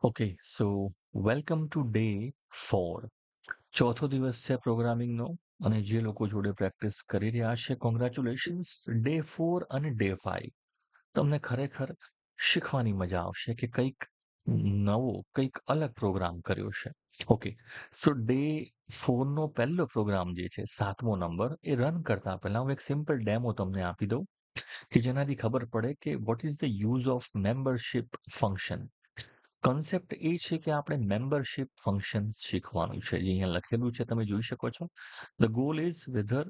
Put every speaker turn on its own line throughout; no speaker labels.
Okay so welcome to day 4 ચોથો દિવસ છે પ્રોગ્રામિંગનો અને જે લોકો જોડે પ્રેક્ટિસ કરી રહ્યા છે કોંગ્રેચ્યુલેશન્સ ડે 4 અને ડે 5 તમને ખરેખર શીખવાની મજા આવશે કે કંઈક નવો કંઈક અલગ પ્રોગ્રામ કર્યો છે ઓકે સો ડે 4 નો પહેલો પ્રોગ્રામ જે છે 7મો નંબર એ રન કરતા પહેલા હું એક સિમ્પલ ડેમો તમને આપી દઉં કે જેનાથી ખબર પડે કે what is the use of membership function concept એ છે કે આપણે મેમ્બરશિપ ફંક્શન શીખવાનું છે જે અહીંયા લખેલું છે તમે જોઈ શકો છો the goal is whether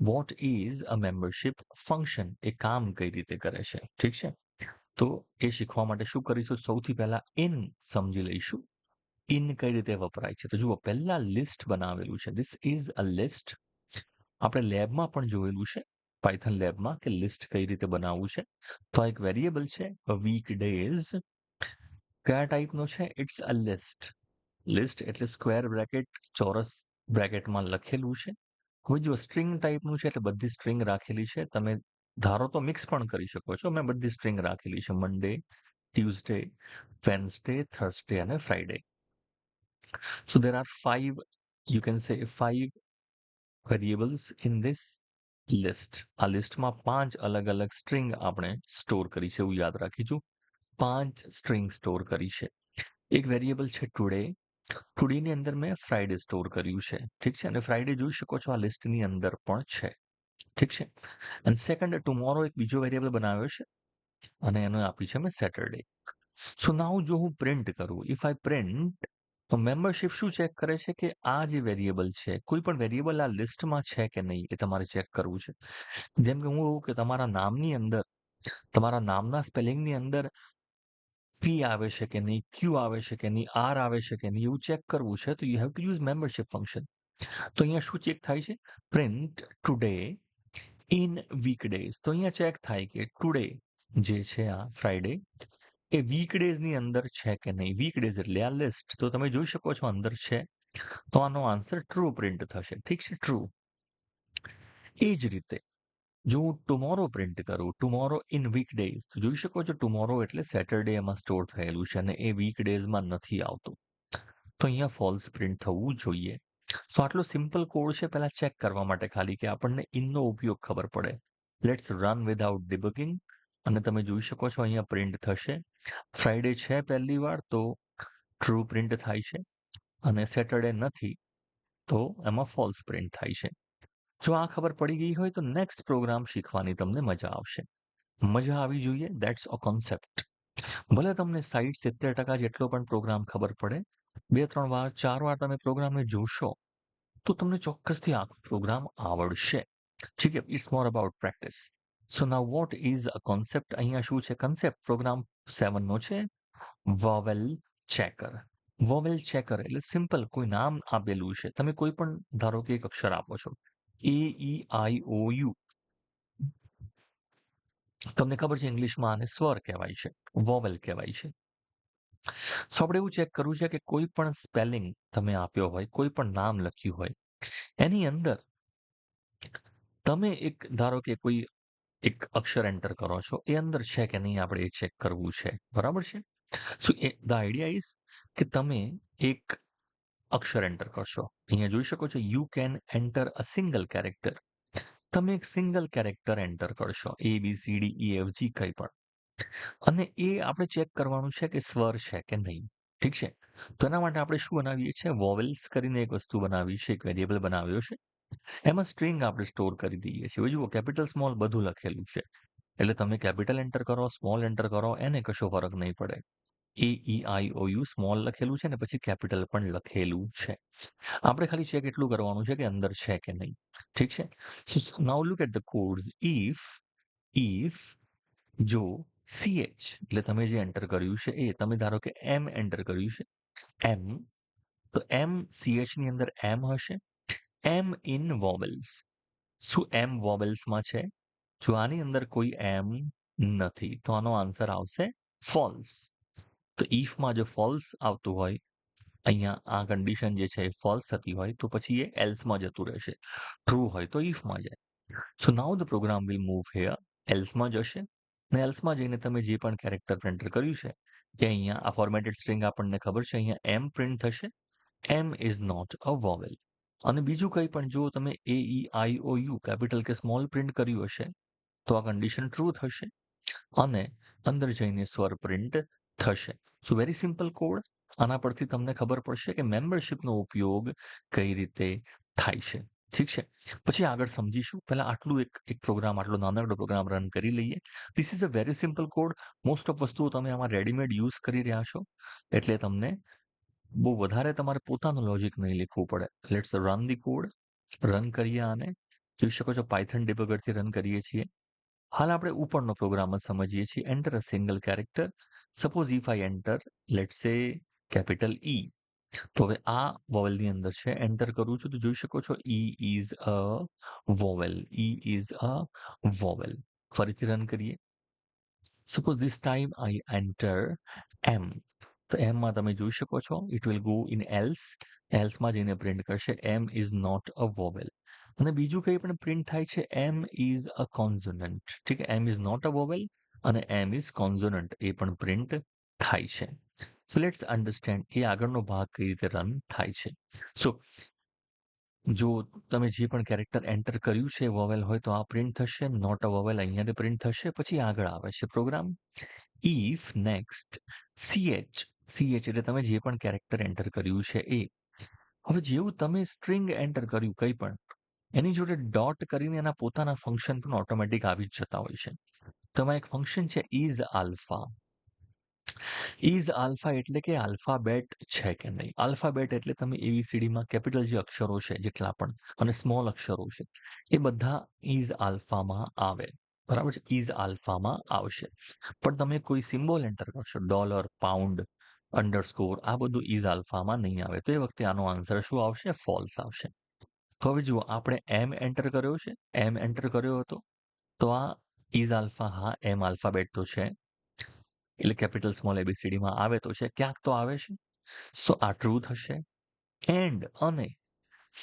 what is a membership function એ કામ કઈ રીતે કરે છે ઠીક છે તો એ શીખવા માટે શું કરીશું સૌથી પહેલા ઇન સમજી લઈશું ઇન કઈ રીતે વપરાય છે તો જુઓ પહેલા લિસ્ટ બનાવેલું છે ધીસ ઇઝ અ લિસ્ટ આપણે લેબમાં પણ જોયેલું છે પાયથન લેબમાં કે લિસ્ટ કઈ રીતે બનાવવું છે તો આ એક વેરિયેબલ છે વીક ડેઝ કયા ટાઈપનો છે ઇટ્સ અ લિસ્ટ એટલે સ્ક્વેર બ્રેકેટ ચોરસ બ્રેકેટમાં લખેલું છે હવે જો સ્ટ્રિંગ ટાઈપનું છે એટલે બધી સ્ટ્રિંગ રાખેલી છે તમે ધારો તો મિક્સ પણ કરી શકો છો મેં બધી સ્ટ્રિંગ રાખેલી છે મંડે ટ્યુઝડે વેન્સડે થર્સડે અને Friday so there are 5 you can say 5 variables in this list આ લિસ્ટમાં 5 અલગ અલગ સ્ટ્રિંગ આપણે સ્ટોર કરી છે એવું યાદ રાખીશું 5 સ્ટ્રિંગ સ્ટોર કરી છે એક વેરિયેબલ છે ટુડેની અંદર મેં ફ્રાઈડે સ્ટોર કર્યું છે ઠીક છે અને ફ્રાઈડે જોઈ શકો છો આ લિસ્ટની અંદર પણ છે ઠીક છે અને સેકન્ડ ટુમોરો એક બીજો વેરિયેબલ બનાવ્યો છે અને એને આપી છે મેં સેટરડે સો નાઉ જો હું પ્રિન્ટ કરું ઇફ આઈ પ્રિન્ટ તો મેમ્બરશિપ શું ચેક કરે છે કે આ જે વેરિયેબલ છે કોઈ પણ વેરિયેબલ આ લિસ્ટમાં છે કે નહીં એ તમારે ચેક કરવું છે જેમ કે હું એવું કે તમારા નામની અંદર તમારા નામના સ્પેલિંગની અંદર પી આવે છે કે નહીં ક્યુ આવે છે કે નહીં આર આવે છે કે નહીં એવું ચેક કરવું છે તો you have to use membership function તો અહીંયા શું ચેક થાય છે પ્રિન્ટ ટુડે ઇન વીકડેઝ તો અહીંયા ચેક થાય કે ટુડે જે છે આ ફ્રાઈડે એ વીકડેઝની અંદર છે કે નહીં વીકડેઝ એટલે આ લિસ્ટ તો તમે જોઈ શકો છો અંદર છે તો આનો આન્સર ટ્રુ પ્રિન્ટ થશે ઠીક છે ટ્રુ એ જ રીતે જો હું ટુમોરો પ્રિન્ટ કરું ટુમોરો ઇન વીકડેઝ તો જોઈ શકો છો ટુમોરો એટલે સેટરડે એમાં સ્ટોર થયેલું છે અને એ વીકડેઝમાં નથી આવતું તો અહીંયા ફોલ્સ પ્રિન્ટ થવું જોઈએ તો આટલો સિમ્પલ કોડ છે પહેલા ચેક કરવા માટે ખાલી કે આપણને ઇનનો ઉપયોગ ખબર પડે લેટ્સ રન વિધાઉટ ડિબગિંગ અને તમે જોઈ શકો છો અહીંયા પ્રિન્ટ થશે ફ્રાઈડે છે પહેલી વાર તો ટ્રુ પ્રિન્ટ થાય છે અને સેટરડે નથી તો એમાં ફોલ્સ પ્રિન્ટ થાય છે જો આ ખબર પડી ગઈ હોય તો નેક્સ્ટ પ્રોગ્રામ શીખવાની તમને મજા આવશે મજા આવી જોઈએ દેટ્સ અ કોન્સેપ્ટ ભલે તમને 60-70% જેટલો પણ પ્રોગ્રામ ખબર પડે 2-3 વાર 4 વાર તમે પ્રોગ્રામને જોશો તો તમને ચોક્કસથી આખો પ્રોગ્રામ આવડશે ઠીક છે it's more about practice so now what is a concept અહીંયા શું છે કન્સેપ્ટ પ્રોગ્રામ 7 નો છે વોવેલ ચેકર વોવેલ ચેકર એટલે સિમ્પલ કોઈ નામ આપેલું છે તમે કોઈ પણ ધારો કે એક અક્ષર આપો છો AEIOU તમને ખબર છે ઇંગ્લિશમાં આને સ્વર કહેવાય છે વોવેલ કહેવાય છે સો આપણે એવું ચેક કરવું છે કે કોઈ પણ સ્પેલિંગ તમે આપ્યો હોય કોઈ પણ નામ લખ્યું હોય એની અંદર તમે એક ધારો કે કોઈ એક અક્ષર એન્ટર કરો છો એ અંદર છે કે નહીં આપણે એ ચેક કરવું છે બરાબર છે સો ધ આઈડિયા ઇઝ કે તમે એક અક્ષર એન્ટર કરશો અહીંયા જોઈ શકો છો you can enter a single character તમે એક સિંગલ કેરેક્ટર એન્ટર કરશો ABCDEFG કંઈ પણ અને એ આપણે ચેક કરવાનું છે કે સ્વર છે કે નહીં ઠીક છે તો એના માટે આપણે શું બનાવીએ છીએ વોવેલ્સ કરીને એક વસ્તુ બનાવી છે એક વેરિયેબલ બનાવ્યો છે એમાં સ્ટ્રિંગ આપણે સ્ટોર કરી દઈએ છીએ જુઓ કેપિટલ સ્મોલ બધું લખેલું છે એટલે તમે કેપિટલ એન્ટર કરો સ્મોલ એન્ટર કરો એને કશો ફરક નહીં પડે AEIOU સ્મોલ લખેલું છે ને પછી કેપિટલ પણ લખેલું છે આપણે ખાલી ચેક એટલું કરવાનું છે કે અંદર છે કે નહીં ઠીક છે so now look at the codes if જો CH એટલે તમે જે એન્ટર કર્યું છે એ તમે ધારો કે M એન્ટર કર્યું છે M તો CH ની અંદર M હશે M ઇન વોવેલ્સ શું M વોવેલ્સમાં છે જો આની અંદર કોઈ M નથી તો આનો આન્સર આવશે ફોલ્સ તો ઇફમાં જો ફોલ્સ આવતું હોય અહીંયા આ કન્ડિશન જે છે ફોલ્સ થતી હોય તો પછી એ એલ્સમાં જતું રહેશે ટ્રુ હોય તો ઇફમાં જાય so now the program will move here એલ્સમાં જશે ને એલ્સમાં જઈને તમે જે પણ કેરેક્ટર એન્ટર કર્યું છે કે અહીંયા આ ફોર્મેટેડ સ્ટ્રિંગ આપણને ખબર છે અહીંયા એમ પ્રિન્ટ થશે. એમ ઇઝ નોટ અ વોવેલ. અને બીજું કંઈ પણ જો તમે AEIOU કેપિટલ કે સ્મોલ પ્રિન્ટ કર્યું હશે તો આ કન્ડિશન ટ્રુ થશે અને અંદર જઈને સ્વર પ્રિન્ટ થશે. સો વેરી સિમ્પલ કોડ. આના પરથી તમને ખબર પડશે કે મેમ્બરશિપનો ઉપયોગ કઈ રીતે થાય છે. ઠીક છે, પછી આગળ સમજીશું. પહેલા આટલું એક પ્રોગ્રામ, આટલો નાનકડો પ્રોગ્રામ રન કરી લઈએ. This is a very simple code. Most of વસ્તુઓ તમે આમાં રેડીમેડ યુઝ કરી રહ્યા છો એટલે તમને બહુ વધારે તમારે પોતાનું લોજિક નહીં લખવું પડે. Let's run the code. Run કરીએ આને. જોઈ શકો છો પાયથન ડિબગરથી રન કરીએ છીએ. હાલ આપણે ઉપરનો પ્રોગ્રામ જ સમજીએ છીએ. Enter a single character. Suppose if I enter let's સે કેપિટલ E. તો હવે આ વોવેલની અંદર છે. એન્ટર કરું છું તો જોઈ શકો છો E is a vowel. E is a vowel. ફરીથી રન કરીએ. Suppose this time I enter M. તો એમમાં તમે જોઈ શકો છો it will go in else. એલ્સમાં જઈને પ્રિન્ટ કરશે M is not a vowel. અને બીજું કંઈ પણ પ્રિન્ટ થાય છે એમ ઇઝ અ કોન્ઝોનન્ટ. ઠીક છે, એમ ઇઝ નોટ અ વોવેલ અને એમ ઇઝ કોન્ઝોનન્ટ એ પણ પ્રિન્ટ થાય છે. સો લેટ્સ અન્ડરસ્ટેન્ડ એ આગળનો ભાગ કઈ રીતે રન થાય છે. સો જો તમે જે પણ કેરેક્ટર એન્ટર કર્યું છે વોવેલ હોય તો આ પ્રિન્ટ થશે. નોટ અ વોવેલ અહીંયાથી પ્રિન્ટ થશે. પછી આગળ આવે છે પ્રોગ્રામ ઇફ નેક્સ્ટ CH એટલે તમે જે પણ કેરેક્ટર એન્ટર કર્યું છે એ. હવે જેવું તમે સ્ટ્રિંગ એન્ટર કર્યું કંઈ પણ એની જોડે ડોટ કરીને એના પોતાના ફંક્શન પણ ઓટોમેટિક આવી જ જતા હોય છે. તો એમાં એક ફંક્શન છે ઇઝ આલ્ફા. ઇઝ આલ્ફા એટલે કે આલ્ફાબેટ છે કે નહીં. આલ્ફાબેટ એટલે તમે ABCDમાં કેપિટલ જે અક્ષરો છે જેટલા પણ અને સ્મોલ અક્ષરો છે એ બધા ઇઝ આલ્ફામાં આવે. બરાબર છે, ઇઝ આલ્ફામાં આવશે. પણ તમે કોઈ સિમ્બોલ એન્ટર કરશો ડોલર, પાઉન્ડ, અંડરસ્કોર, આ બધું ઇઝ આલ્ફામાં નહીં આવે. તો એ વખતે આનો આન્સર શું આવશે? ફોલ્સ આવશે. તો હવે જુઓ આપણે એમ એન્ટર કર્યો છે. એમ એન્ટર કર્યો હતો તો આ ઇઝ આલ્ફા, હા એમ આલ્ફાબેટ તો છે એટલે કેપિટલ સ્મોલ ABCDમાં આવે તો છે, ક્યાંક તો આવે છે. સો આ ટ્રુ થશે. એન્ડ અને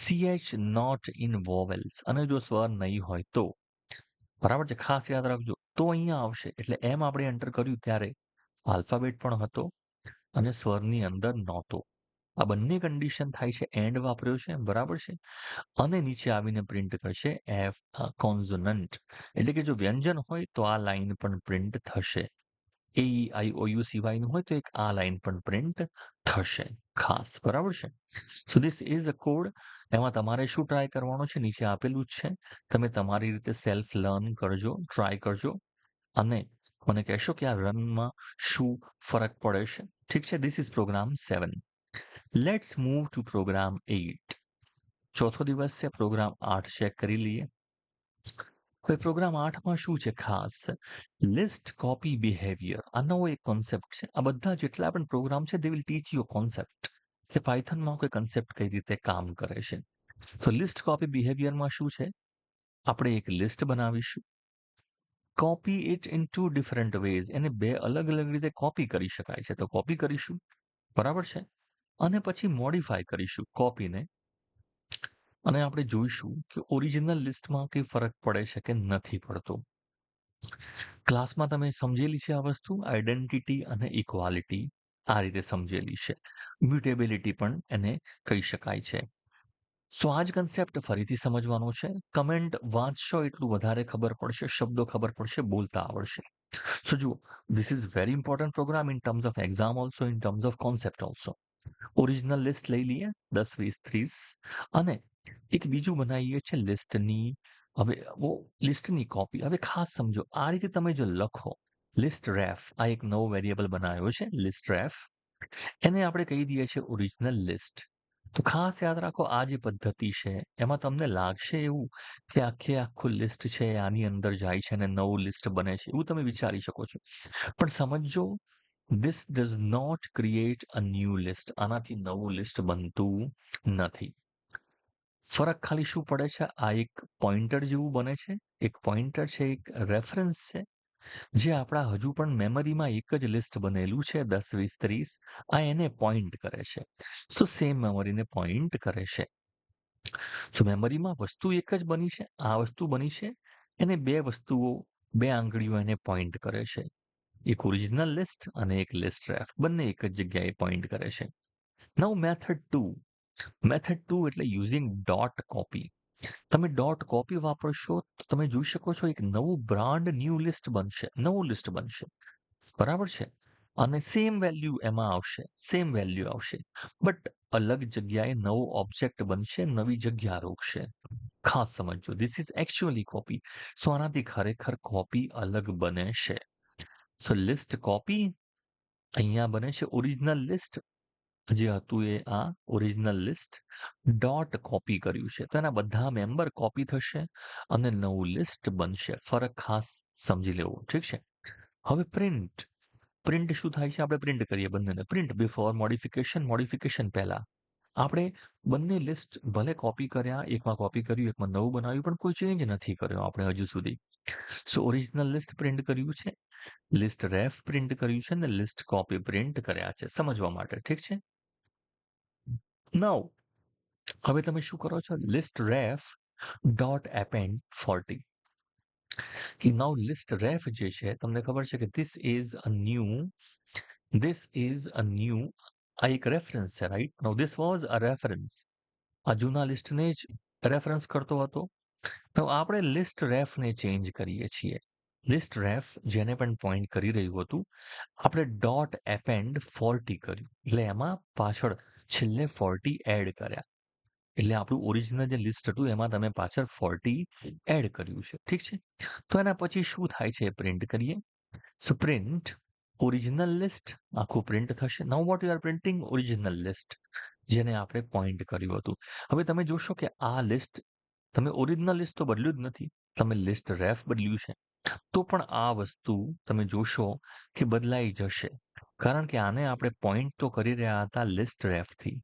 CH નોટ ઇન વોવેલ્સ, અને જો સ્વર નહીં હોય તો બરાબર છે, ખાસ યાદ રાખજો. તો અહીંયા આવશે એટલે એમ આપણે એન્ટર કર્યું ત્યારે આલ્ફાબેટ પણ હતો અને સ્વરની અંદર નહોતો. આ બંને કન્ડિશન થાય છે એન્ડ વાપર્યો છે. બરાબર છે, અને નીચે આવીને પ્રિન્ટ કરશે એફ કોન્ઝોનન્ટ એટલે કે જો વ્યંજન હોય તો આ લાઈન પણ પ્રિન્ટ થશે. AEIOU સિવાયનું હોય તો એક આ લાઈન પણ પ્રિન્ટ થશે ખાસ. બરાબર છે. So this is a code. એમાં તમારે શું ટ્રાય કરવાનું છે નીચે આપેલું જ છે. તમે તમારી રીતે સેલ્ફ લર્ન કરજો, ટ્રાય કરજો અને મને કહેશો કે આ રનમાં શું ફરક પડે છે. ઠીક છે, this is program 7. Let's move to program 8. ચોથો દિવસ છે. પ્રોગ્રામ 8 ચેક કરી લઈએ. હવે પ્રોગ્રામ 8માં શું છે ખાસ? List copy behaviour. આ નવો એક કોન્સેપ્ટ છે. આ બધા જેટલા પણ પ્રોગ્રામ છે they will teach you concept કે પાયથનમાં કોઈ કન્સેપ્ટ કઈ રીતે કામ કરે છે. તો લિસ્ટ કોપી બિહેવિયરમાં શું છે? આપણે એક લિસ્ટ બનાવીશું. Copy it in 2 different ways. એને બે અલગ અલગ રીતે કોપી કરી શકાય છે. તો કોપી કરીશું. બરાબર છે, અને પછી મોડિફાય કરીશું કોપીને અને આપણે જોઈશું કે ઓરિજિનલ લિસ્ટમાં કઈ ફરક પડે છે કે નથી પડતો. ક્લાસમાં તમે સમજેલી છે આ વસ્તુ. આઈડેન્ટિટી અને ઇક્વાલિટી આ રીતે સમજેલી છે. મ્યુટેબિલિટી પણ એને કહી શકાય છે. સો આ જ કન્સેપ્ટ ફરીથી સમજવાનો છે. કમેન્ટ વાંચશો એટલું વધારે ખબર પડશે, શબ્દો ખબર પડશે, બોલતા આવડશે. સો જુઓ, this is very important program in terms of exam also, in terms of concept also. Original list લઈ લઈએ 10, 20, 30 અને એક બીજું બનાવીએ છે લિસ્ટની. હવે લિસ્ટની કોપી. હવે ખાસ સમજો, આ રીતે તમે જો લખો લિસ્ટ રેફ, આ એક નવો વેરિયેબલ બનાવ્યો છે લિસ્ટ રેફ, એને આપણે કહી દઈએ છીએ ઓરિજિનલ લિસ્ટ. તો ખાસ યાદ રાખો આ જે પદ્ધતિ છે એમાં તમને લાગશે એવું કે આખું લિસ્ટ છે આની અંદર જાય છે અને નવું લિસ્ટ બને છે એવું તમે વિચારી શકો છો. પણ સમજો, this does not create a new list. આનાથી નવું લિસ્ટ બનતું નથી. ફરક ખાલી શું પડે છે? આ એક પોઇન્ટર જેવું બને છે. એક પોઇન્ટર છે, એક રેફરન્સ છે જે આપણા હજુ પણ મેમરીમાં એક જ લિસ્ટ બનેલું છે 10, 20, 30. આ એને પોઈન્ટ કરે છે. સો સેમ મેમરીને પોઈન્ટ કરે છે. સો મેમરીમાં વસ્તુ એક જ બની છે, આ વસ્તુ બની છે, એને બે વસ્તુઓ, બે આંગળીઓ એને પોઈન્ટ કરે છે. એક ઓરિજિનલ લિસ્ટ અને એક લિસ્ટ રેફ બંને એક જ જગ્યાએ પોઈન્ટ કરે છે. નાઉ મેથડ 2 એટલે યુઝિંગ ડોટ કોપી. તમે ડોટ કોપી વાપરશો તો તમે જોઈ શકો છો એક નવું બ્રાન્ડ ન્યૂ લિસ્ટ બનશે, નવું લિસ્ટ બનશે. બરાબર છે? અને સેમ વેલ્યુ એમાં આવશે, સેમ વેલ્યુ આવશે. બટ અલગ જગ્યાએ નવો ઓબ્જેક્ટ બનશે, નવી જગ્યા રોકશે. ખાસ સમજજો, ધીસ ઇઝ એકચ્યુઅલી કોપી. સો આનાથી ખરેખર કોપી અલગ બને છે. સો લિસ્ટ કોપી અહીંયા બને છે ઓરિજિનલ લિસ્ટ જે હતું એ આ ઓરિજિનલ લિસ્ટ ડોટ કોપી કર્યું છે તો એના બધા મેમ્બર કોપી થશે અને નવું લિસ્ટ બનશે. ફરક ખાસ સમજી લેવો, ઠીક છે? હવે પ્રિન્ટ શું થાય છે? આપણે પ્રિન્ટ કરીએ બંનેને. પ્રિન્ટ બિફોર મોડિફિકેશન પહેલા આપણે બંને લિસ્ટ ભલે કોપી કર્યા, એકમાં કોપી કર્યું, એકમાં નવું બનાવ્યું, પણ કોઈ ચેન્જ નથી કર્યો આપણે હજુ સુધી. સો ઓરિજિનલ લિસ્ટ પ્રિન્ટ કર્યું છે, લિસ્ટ રેફ પ્રિન્ટ કર્યું છે, ને લિસ્ટ કોપી પ્રિન્ટ કર્યા છે સમજવા માટે, ઠીક છે? નાઉ હવે તમે શું કરો છો? લિસ્ટ રેફ ડોટ એપેન્ડ 40. નાઉ લિસ્ટ રેફ જે છે તમને ખબર છે કે ધીસ ઇઝ અ ન્યૂ આ એક રેફરન્સ છે, right? Now this was a reference. આ જૂના લિસ્ટને જ રેફરન્સ કરતો હતો. તો આપણે લિસ્ટ રેફને ચેન્જ કરીએ છીએ. લિસ્ટ રેફ જેને પણ પોઈન્ટ કરી રહ્યું હતું આપણે ડોટ એપેન્ડ 40 કર્યું, એટલે એમાં પાછળ છેલ્લે 40 એડ કર્યા. એટલે આપણું ઓરિજિનલ જે લિસ્ટ હતું એમાં તમે પાછળ 40 એડ કર્યું છે, ઠીક છે? તો એના પછી શું થાય છે પ્રિન્ટ કરીએ. સો પ્રિન્ટ ઓરિજિનલ લિસ્ટ આખું પ્રિન્ટ થશે. નાઉ what you are printing? Original list જેને આપણે પોઈન્ટ કર્યું હતું. હવે તમે જોશો કે આ લિસ્ટ તમે ઓરિજિનલ લિસ્ટ તો બદલ્યું જ નથી, તમે લિસ્ટ રેફ બદલ્યું છે, તો પણ આ વસ્તુ તમે જોશો કે બદલાઈ જશે, કારણ કે આને આપણે પોઈન્ટ તો કરી રહ્યા હતા લિસ્ટ રેફથી,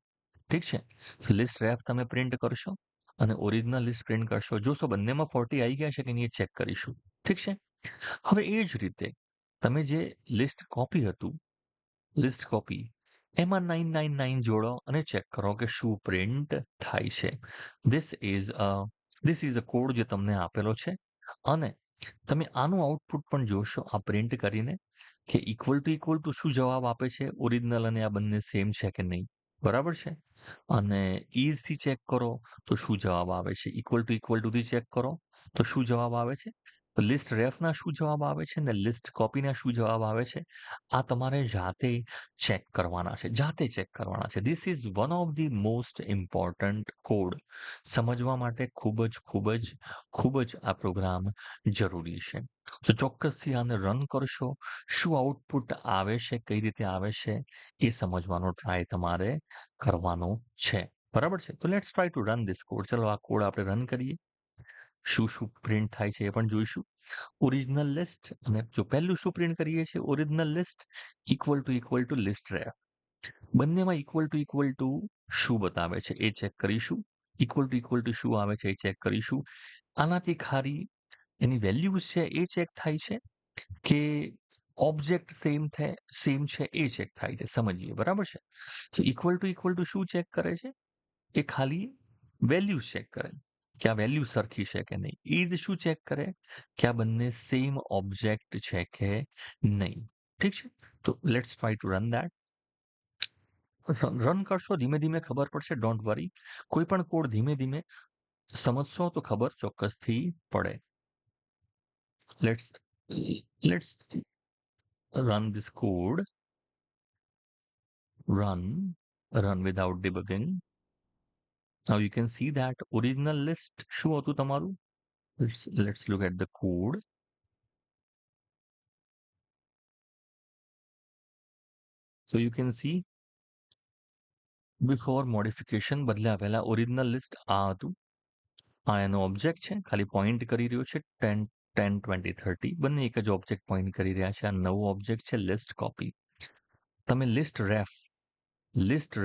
ઠીક છે? લિસ્ટ રેફ તમે પ્રિન્ટ કરશો અને ઓરિજિનલ લિસ્ટ પ્રિન્ટ કરશો, જોશો બંનેમાં 40 આવી ગયા છે કે નહીં ચેક કરીશું, ઠીક છે? હવે એ જ રીતે તમે જે લિસ્ટ કોપી હતું, લિસ્ટ કોપી એમાં 999 જોડો અને ચેક કરો કે શું પ્રિન્ટ થાય છે. ધીસ ઇઝ અ કોડ જે તમને આપેલો છે અને તમે આનું આઉટપુટ પણ જોશો આ પ્રિન્ટ કરીને કે ઇક્વલ ટુ શું જવાબ આપે છે, ઓરિજિનલ અને આ બંને સેમ છે કે નહીં, બરાબર છે? અને ઇઝથી ચેક કરો તો શું જવાબ આવે છે, ઇક્વલ ટુથી ચેક કરો તો શું જવાબ આવે છે, લિસ્ટ રેફના શું જવાબ આવે છે ને લિસ્ટ કોપીના શું જવાબ આવે છે, આ તમારે જાતે ચેક કરવાના છે, જાતે ચેક કરવાના છે. This is one of the most important code. સમજવા માટે ખૂબ જ આ પ્રોગ્રામ જરૂરી છે. તો ચોક્કસથી આને રન કરશો, શું આઉટપુટ આવે છે, કઈ રીતે આવે છે એ સમજવાનો ટ્રાય તમારે કરવાનો છે, બરાબર છે? તો let's try to run this code. ચલો આ કોડ આપણે રન કરીએ. શું પ્રિન્ટ થાય છે એ પણ જોઈશું. ઓરિજિનલ લિસ્ટ અને જો પહેલું શું પ્રિન્ટ કરીએ છીએ, original list equal to list ref. બંનેમાં ઇક્વલ ટુ શું બતાવે છે એ ચેક કરીશું. ઇક્વલ ટુ શું આવે છે એ ચેક કરીશું. આનાથી ખાલી એની વેલ્યુઝ છે એ ચેક થાય છે કે ઓબ્જેક્ટ સેમ છે એ ચેક થાય છે. સમજીએ, બરાબર છે? તો ઇક્વલ ટુ શું ચેક કરે છે? એ ખાલી વેલ્યુઝ ચેક કરે કે આ વેલ્યુ સરખી છે કે નહીં. ઇઝ શું ચેક કરે કે આ બંને સેમ ઓબ્જેક્ટ છે કે નહીં, ઠીક છે? તો let's try to run that. Run કરશો ધીમે ધીમે ખબર પડશે, ડોન્ટ વરી. કોઈ પણ કોડ ધીમે ધીમે સમજશો તો ખબર ચોક્કસથી પડે. Let's run this code. Run without debugging. Now you can see that original list શું હતું તમારું. Let's look at the code. So you can see before modification બદલ્યા પહેલા ઓરિજિનલ લિસ્ટ આ હતું. આ એનો ઓબ્જેક્ટ છે, ખાલી પોઈન્ટ કરી રહ્યો છે 10 10 20 30 બંને એક જ ઓબ્જેક્ટ પોઈન્ટ કરી રહ્યા છે. આ નવો ઓબ્જેક્ટ છે લિસ્ટ કોપી. તમે લિસ્ટ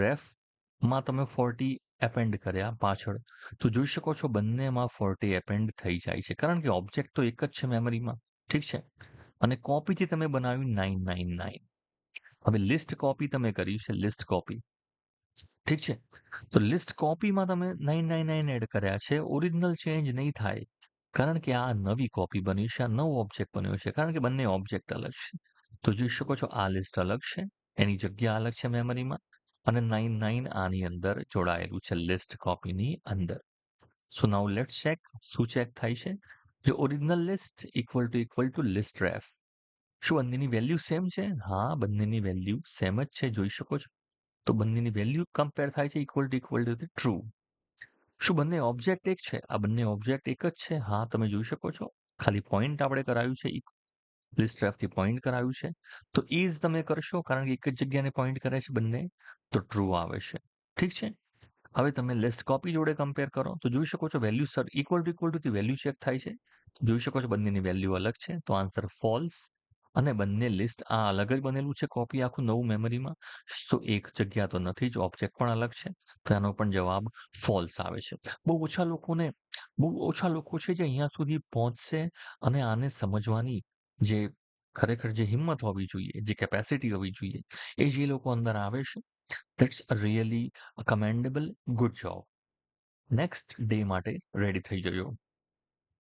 રેફમાં તમે 40 એપેન્ડ કર્યા પાછળ તો જોઈ શકો છો બંનેમાં 40 એપેન્ડ થઈ જાય છે, કારણ કે ઓબ્જેક્ટ તો એક જ છે મેમરીમાં, ઠીક છે? અને કોપીથી તમે બનાવ્યું 999. હવે લિસ્ટ કોપી તમે કર્યું છે, લિસ્ટ કોપી, ઠીક છે? તો લિસ્ટ કોપીમાં તમે 999 એડ કર્યા છે, ઓરિજિનલ ચેન્જ નહીં થાય કારણ કે આ નવી કોપી બની છે, આ નવો ઓબ્જેક્ટ બન્યો છે, કારણ કે બંને ઓબ્જેક્ટ અલગ છે. તો જોઈ શકો છો આ લિસ્ટ અલગ છે, એની જગ્યા અલગ છે મેમરીમાં, અને 9 આની અંદર જોડાયેલું છે લિસ્ટ કોપીની અંદર. So now let's check. શું ચેક થાય છે? જો original list equal to list ref. શું બંનેની વેલ્યુ સેમ છે? હા, બંનેની વેલ્યુ સેમ જ છે, જોઈ શકો છો. તો બંનેની વેલ્યુ કમ્પેર થાય છે ઇક્વલ ટુ ટ્રુ. શું બંને ઓબ્જેક્ટ એક છે? આ બંને ઓબ્જેક્ટ એક જ છે. હા, તમે જોઈ શકો છો. ખાલી પોઈન્ટ આપણે કરાયું છે, લિસ્ટ રેફથી પોઈન્ટ કરાયું છે. તો ઇઝ તમે કરશો, કારણ કે એક જ જગ્યાને પોઈન્ટ કરે છે બંને, તો ટ્રુ આવે છે. ઠીક છે. હવે તમે લિસ્ટ કોપી જોડે કમ્પેર કરો તો જોઈ શકો છો value equal to value check થાય છે. જોઈ શકો છો બંનેની વેલ્યુ અલગ છે, તો આન્સર ફોલ્સ. અને બંને લિસ્ટ આ અલગ જ બનેલું છે કોપી આખું નવું મેમરીમાં, તો એક જગ્યા તો નથી જ, ઓબ્જેક્ટ પણ અલગ છે, તો એનો પણ જવાબ ફોલ્સ આવે છે. બહુ ઓછા લોકો છે જે અહીંયા સુધી પહોંચશે અને આને સમજવાની જે ખરેખર જે હિંમત હોવી જોઈએ, જે કેપેસિટી હોવી જોઈએ, એ જે લોકો અંદર આવે છે, that's really commendable. Good job. Next day માટે રેડી થઈ જજો.